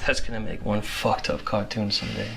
That's gonna make one fucked up cartoon someday.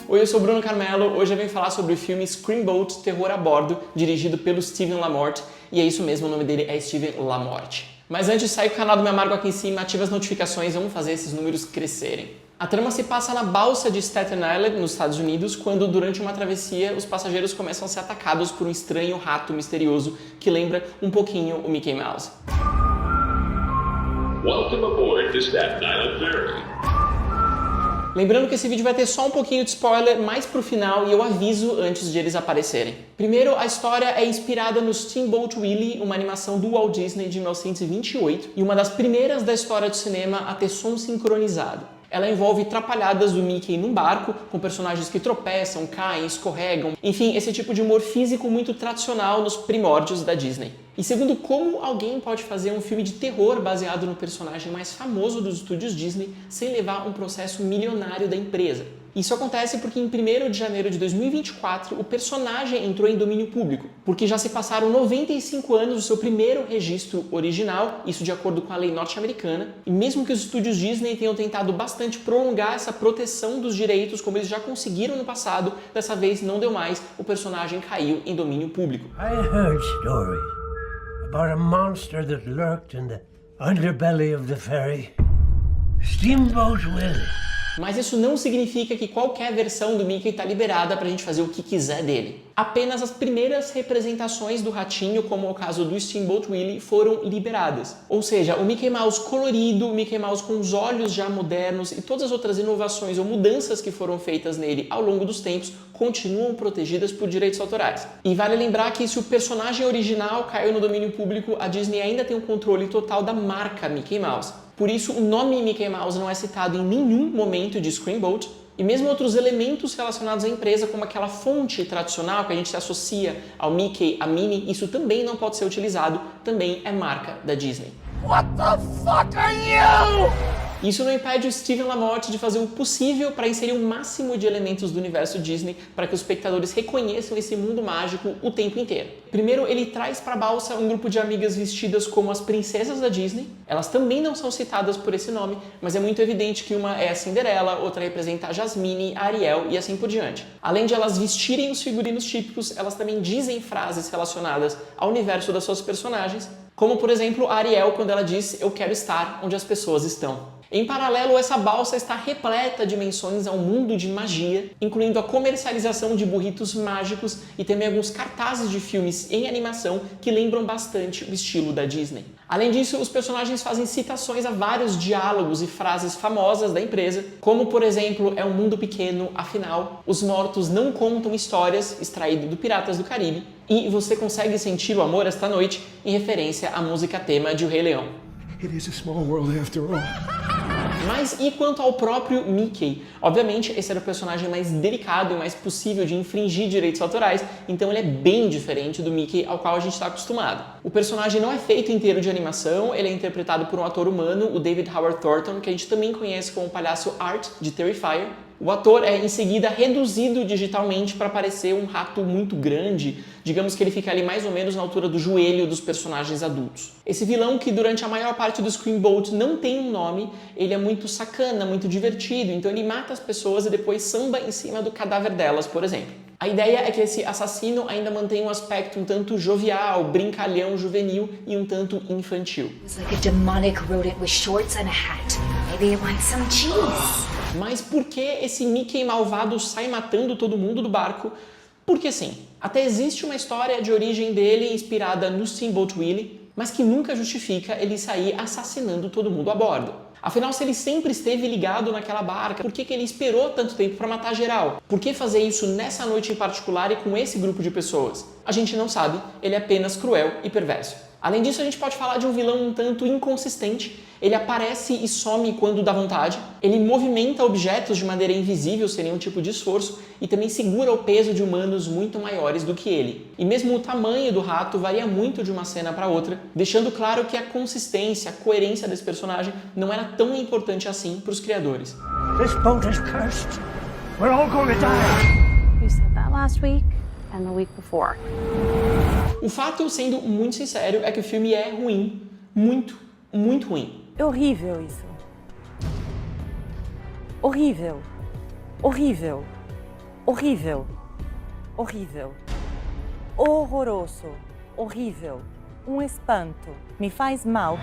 Oi, eu sou o Bruno Carmelo, hoje eu venho falar sobre o filme Screamboat, Terror a Bordo, dirigido pelo Steven LaMorte, e é isso mesmo, o nome dele é Steven LaMorte. Mas antes, segue o canal do Me Amargo aqui em cima, ativa as notificações, vamos fazer esses números crescerem. A trama se passa na balsa de Staten Island, nos Estados Unidos, quando durante uma travessia os passageiros começam a ser atacados por um estranho rato misterioso que lembra um pouquinho o Mickey Mouse. Welcome aboard the Staten Island Ferry. Lembrando que esse vídeo vai ter só um pouquinho de spoiler mais pro final e eu aviso antes de eles aparecerem. Primeiro, a história é inspirada no Steamboat Willie, uma animação do Walt Disney de 1928 e uma das primeiras da história do cinema a ter som sincronizado. Ela envolve trapalhadas do Mickey num barco, com personagens que tropeçam, caem, escorregam, enfim, esse tipo de humor físico muito tradicional nos primórdios da Disney. E segundo, como alguém pode fazer um filme de terror baseado no personagem mais famoso dos estúdios Disney sem levar um processo milionário da empresa? Isso acontece porque em 1º de janeiro de 2024 o personagem entrou em domínio público, porque já se passaram 95 anos do seu primeiro registro original, isso de acordo com a lei norte-americana, e mesmo que os estúdios Disney tenham tentado bastante prolongar essa proteção dos direitos, como eles já conseguiram no passado, dessa vez não deu mais, o personagem caiu em domínio público. I heard stories about a monster that lurked in the underbelly of the ferry. Steamboat Willie. Mas isso não significa que qualquer versão do Mickey está liberada pra gente fazer o que quiser dele. Apenas as primeiras representações do ratinho, como é o caso do Steamboat Willie, foram liberadas. Ou seja, o Mickey Mouse colorido, o Mickey Mouse com os olhos já modernos e todas as outras inovações ou mudanças que foram feitas nele ao longo dos tempos continuam protegidas por direitos autorais. E vale lembrar que se o personagem original caiu no domínio público, a Disney ainda tem o controle total da marca Mickey Mouse. Por isso, o nome Mickey Mouse não é citado em nenhum momento de Screamboat, e mesmo outros elementos relacionados à empresa, como aquela fonte tradicional que a gente se associa ao Mickey, a Minnie, isso também não pode ser utilizado, também é marca da Disney. What the fuck are you? Isso não impede o Steven LaMorte de fazer o possível para inserir o máximo de elementos do universo Disney para que os espectadores reconheçam esse mundo mágico o tempo inteiro. Primeiro, ele traz para a balsa um grupo de amigas vestidas como as princesas da Disney. Elas também não são citadas por esse nome, mas é muito evidente que uma é a Cinderela, outra representa a Jasmine, a Ariel e assim por diante. Além de elas vestirem os figurinos típicos, elas também dizem frases relacionadas ao universo das suas personagens, como por exemplo a Ariel quando ela diz "eu quero estar onde as pessoas estão". Em paralelo, essa balsa está repleta de menções ao mundo de magia, incluindo a comercialização de burritos mágicos e também alguns cartazes de filmes em animação que lembram bastante o estilo da Disney. Além disso, os personagens fazem citações a vários diálogos e frases famosas da empresa, como por exemplo, "é um mundo pequeno, afinal, os mortos não contam histórias", extraído do Piratas do Caribe, e "você consegue sentir o amor esta noite", em referência à música tema de O Rei Leão. It is a small world after all. Mas e quanto ao próprio Mickey? Obviamente, esse era o personagem mais delicado e mais possível de infringir direitos autorais, então ele é bem diferente do Mickey ao qual a gente está acostumado. O personagem não é feito inteiro de animação, ele é interpretado por um ator humano, o David Howard Thornton, que a gente também conhece como o palhaço Art, de Terrifier. O ator é em seguida reduzido digitalmente para parecer um rato muito grande, digamos que ele fica ali mais ou menos na altura do joelho dos personagens adultos. Esse vilão, que durante a maior parte do Screamboat não tem um nome, ele é muito sacana, muito divertido, então ele mata as pessoas e depois samba em cima do cadáver delas, por exemplo. A ideia é que esse assassino ainda mantém um aspecto um tanto jovial, brincalhão, juvenil e um tanto infantil. It's like a demonic rodent with shorts and a hat. Maybe it wants some cheese. Mas por que esse Mickey malvado sai matando todo mundo do barco? Porque sim, até existe uma história de origem dele inspirada no Steamboat Willie, mas que nunca justifica ele sair assassinando todo mundo a bordo. Afinal, se ele sempre esteve ligado naquela barca, por que ele esperou tanto tempo para matar geral? Por que fazer isso nessa noite em particular e com esse grupo de pessoas? A gente não sabe, ele é apenas cruel e perverso. Além disso, a gente pode falar de um vilão um tanto inconsistente. Ele aparece e some quando dá vontade, ele movimenta objetos de maneira invisível, sem nenhum tipo de esforço, e também segura o peso de humanos muito maiores do que ele. E mesmo o tamanho do rato varia muito de uma cena para outra, deixando claro que a consistência, a coerência desse personagem não era tão importante assim para os criadores. This boat is cursed. We're all going to die. You said that last week and the week before. O fato, sendo muito sincero, é que o filme é ruim. Muito, muito ruim. É horrível isso. Horrível. Horrível. Horrível. Horrível. Horroroso. Horrível. Um espanto. Me faz mal.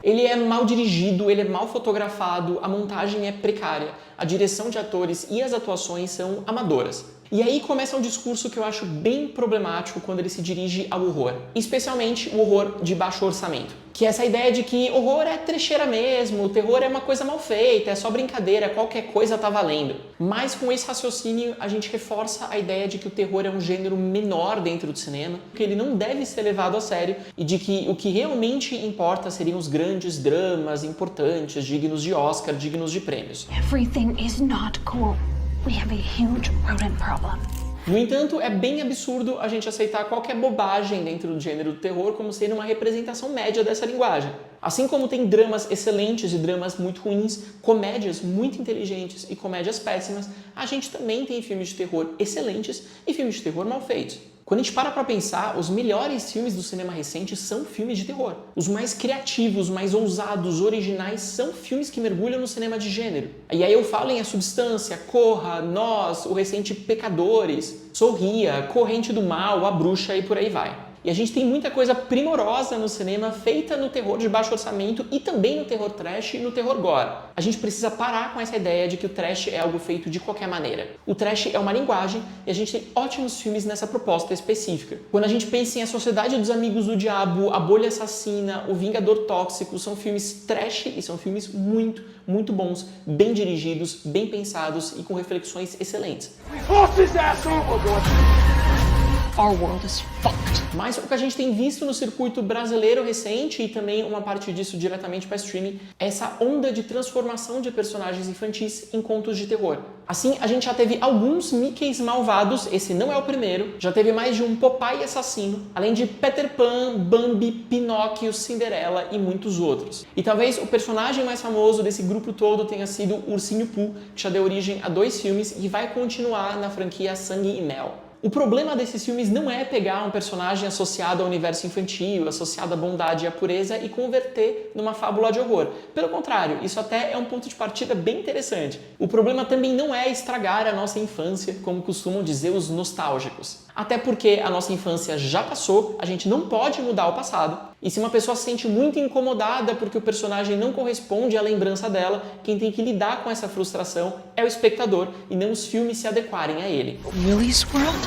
Ele é mal dirigido, ele é mal fotografado, a montagem é precária, a direção de atores e as atuações são amadoras. E aí começa um discurso que eu acho bem problemático quando ele se dirige ao horror, especialmente o horror de baixo orçamento. Que é essa ideia de que horror é trecheira mesmo, o terror é uma coisa mal feita, é só brincadeira, qualquer coisa tá valendo. Mas com esse raciocínio a gente reforça a ideia de que o terror é um gênero menor dentro do cinema, que ele não deve ser levado a sério e de que o que realmente importa seriam os grandes dramas importantes, dignos de Oscar, dignos de prêmios. Everything is not cool. We have a huge rodent problem. No entanto, é bem absurdo a gente aceitar qualquer bobagem dentro do gênero do terror como sendo uma representação média dessa linguagem. Assim como tem dramas excelentes e dramas muito ruins, comédias muito inteligentes e comédias péssimas, a gente também tem filmes de terror excelentes e filmes de terror mal feitos. Quando a gente para pra pensar, os melhores filmes do cinema recente são filmes de terror. Os mais criativos, mais ousados, originais, são filmes que mergulham no cinema de gênero. E aí eu falo em A Substância, Corra, Nós, o recente Pecadores, Sorria, Corrente do Mal, A Bruxa e por aí vai. E a gente tem muita coisa primorosa no cinema feita no terror de baixo orçamento e também no terror trash e no terror gore. A gente precisa parar com essa ideia de que o trash é algo feito de qualquer maneira. O trash é uma linguagem e a gente tem ótimos filmes nessa proposta específica. Quando a gente pensa em A Sociedade dos Amigos do Diabo, A Bolha Assassina, O Vingador Tóxico, são filmes trash e são filmes muito, muito bons, bem dirigidos, bem pensados e com reflexões excelentes. Our world is fucked. Mas o que a gente tem visto no circuito brasileiro recente, e também uma parte disso diretamente para streaming, é essa onda de transformação de personagens infantis em contos de terror. Assim, a gente já teve alguns Mickeys malvados, esse não é o primeiro, já teve mais de um Popeye assassino, além de Peter Pan, Bambi, Pinóquio, Cinderela e muitos outros. E talvez o personagem mais famoso desse grupo todo tenha sido o Ursinho Pooh, que já deu origem a 2 filmes e vai continuar na franquia Sangue e Mel. O problema desses filmes não é pegar um personagem associado ao universo infantil, associado à bondade e à pureza e converter numa fábula de horror. Pelo contrário, isso até é um ponto de partida bem interessante. O problema também não é estragar a nossa infância, como costumam dizer os nostálgicos. Até porque a nossa infância já passou, a gente não pode mudar o passado. E se uma pessoa se sente muito incomodada porque o personagem não corresponde à lembrança dela, quem tem que lidar com essa frustração é o espectador e não os filmes se adequarem a ele. Willie's World?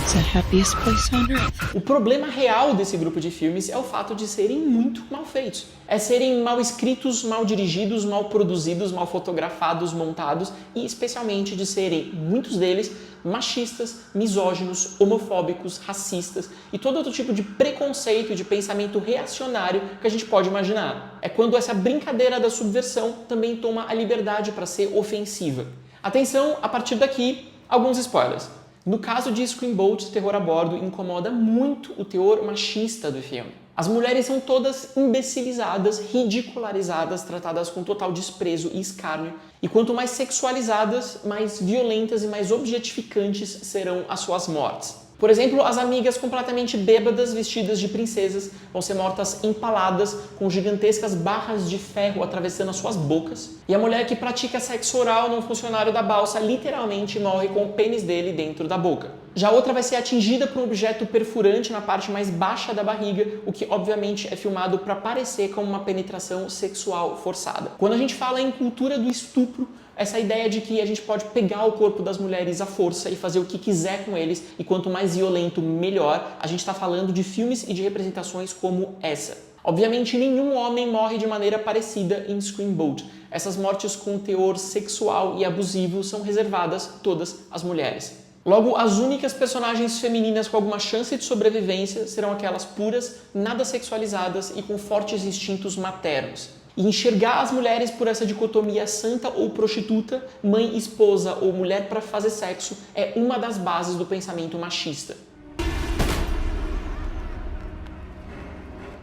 It's the happiest place on earth. O problema real desse grupo de filmes é o fato de serem muito mal feitos. É serem mal escritos, mal dirigidos, mal produzidos, mal fotografados, montados e especialmente de serem, muitos deles, machistas, misóginos, homofóbicos, racistas e todo outro tipo de preconceito e de pensamento reacionário que a gente pode imaginar. É quando essa brincadeira da subversão também toma a liberdade para ser ofensiva. Atenção, a partir daqui, alguns spoilers. No caso de Screamboat, Terror a Bordo incomoda muito o teor machista do filme. As mulheres são todas imbecilizadas, ridicularizadas, tratadas com total desprezo e escárnio. E quanto mais sexualizadas, mais violentas e mais objetificantes serão as suas mortes. Por exemplo, as amigas completamente bêbadas vestidas de princesas vão ser mortas empaladas com gigantescas barras de ferro atravessando as suas bocas. E a mulher que pratica sexo oral num funcionário da balsa literalmente morre com o pênis dele dentro da boca. Já a outra vai ser atingida por um objeto perfurante na parte mais baixa da barriga, o que obviamente é filmado para parecer como uma penetração sexual forçada. Quando a gente fala em cultura do estupro, essa ideia de que a gente pode pegar o corpo das mulheres à força e fazer o que quiser com eles, e quanto mais violento, melhor, a gente está falando de filmes e de representações como essa. Obviamente, nenhum homem morre de maneira parecida em Screamboat. Essas mortes com teor sexual e abusivo são reservadas todas às mulheres. Logo, as únicas personagens femininas com alguma chance de sobrevivência serão aquelas puras, nada sexualizadas e com fortes instintos maternos. E enxergar as mulheres por essa dicotomia santa ou prostituta, mãe, esposa ou mulher para fazer sexo é uma das bases do pensamento machista.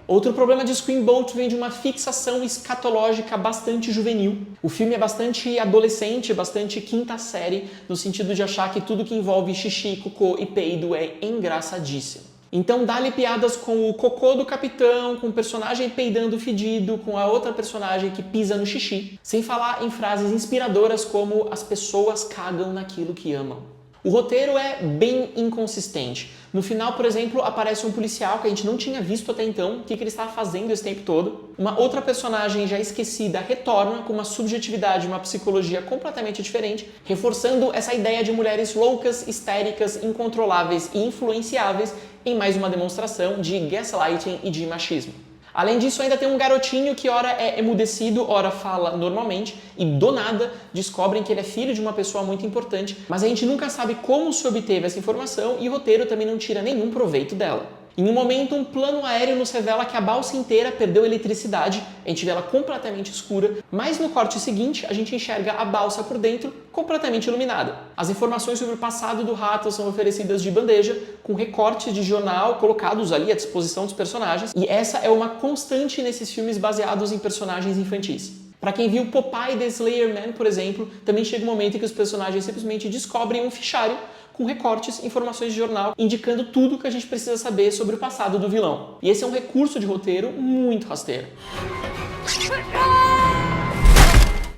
Outro problema de Screamboat vem de uma fixação escatológica bastante juvenil. O filme é bastante adolescente, bastante quinta série, no sentido de achar que tudo que envolve xixi, cocô e peido é engraçadíssimo. Então dá-lhe piadas com o cocô do capitão, com o personagem peidando fedido, com a outra personagem que pisa no xixi, sem falar em frases inspiradoras como as pessoas cagam naquilo que amam. O roteiro é bem inconsistente. No final, por exemplo, aparece um policial que a gente não tinha visto até então, o que ele estava fazendo esse tempo todo. Uma outra personagem já esquecida retorna com uma subjetividade, uma psicologia completamente diferente, reforçando essa ideia de mulheres loucas, histéricas, incontroláveis e influenciáveis em mais uma demonstração de gaslighting e de machismo. Além disso, ainda tem um garotinho que ora é emudecido, ora fala normalmente e do nada descobrem que ele é filho de uma pessoa muito importante, mas a gente nunca sabe como se obteve essa informação e o roteiro também não tira nenhum proveito dela. Em um momento, um plano aéreo nos revela que a balsa inteira perdeu eletricidade, a gente vê ela completamente escura, mas no corte seguinte a gente enxerga a balsa por dentro completamente iluminada. As informações sobre o passado do rato são oferecidas de bandeja, com recortes de jornal colocados ali à disposição dos personagens, e essa é uma constante nesses filmes baseados em personagens infantis. Para quem viu Popeye the Slayer Man, por exemplo, também chega um momento em que os personagens simplesmente descobrem um fichário com recortes, informações de jornal, indicando tudo que a gente precisa saber sobre o passado do vilão. E esse é um recurso de roteiro muito rasteiro.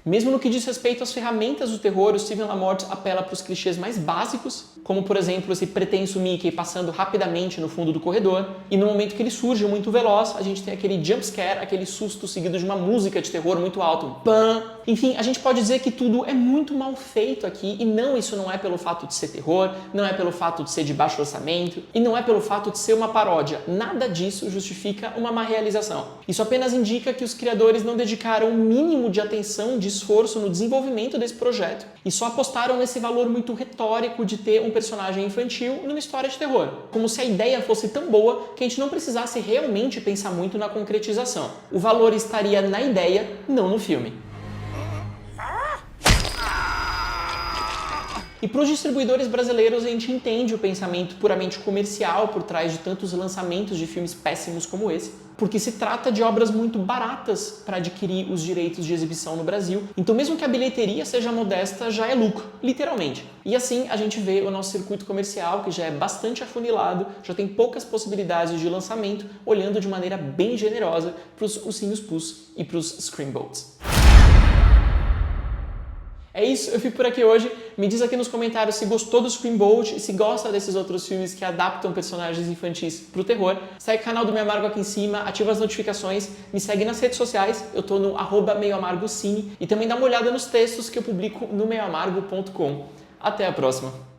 Mesmo no que diz respeito às ferramentas do terror, o Steven LaMorte apela para os clichês mais básicos, como por exemplo esse pretenso Mickey passando rapidamente no fundo do corredor, e no momento que ele surge muito veloz, a gente tem aquele jumpscare, aquele susto seguido de uma música de terror muito alto, pam! Enfim, a gente pode dizer que tudo é muito mal feito aqui, e não, isso não é pelo fato de ser terror, não é pelo fato de ser de baixo orçamento, e não é pelo fato de ser uma paródia. Nada disso justifica uma má realização. Isso apenas indica que os criadores não dedicaram o mínimo de atenção, de esforço no desenvolvimento desse projeto e só apostaram nesse valor muito retórico de ter um personagem infantil numa história de terror. Como se a ideia fosse tão boa que a gente não precisasse realmente pensar muito na concretização. O valor estaria na ideia, não no filme. E para os distribuidores brasileiros a gente entende o pensamento puramente comercial por trás de tantos lançamentos de filmes péssimos como esse, porque se trata de obras muito baratas para adquirir os direitos de exibição no Brasil, então mesmo que a bilheteria seja modesta, já é lucro, literalmente. E assim a gente vê o nosso circuito comercial, que já é bastante afunilado, já tem poucas possibilidades de lançamento, olhando de maneira bem generosa para os ursinhos Puss e para os Screamboats. É isso, eu fico por aqui hoje. Me diz aqui nos comentários se gostou do Screamboat e se gosta desses outros filmes que adaptam personagens infantis pro terror. Segue o canal do Meio Amargo aqui em cima, ativa as notificações, me segue nas redes sociais, eu tô no @meioamargocine e também dá uma olhada nos textos que eu publico no meioamargo.com. Até a próxima!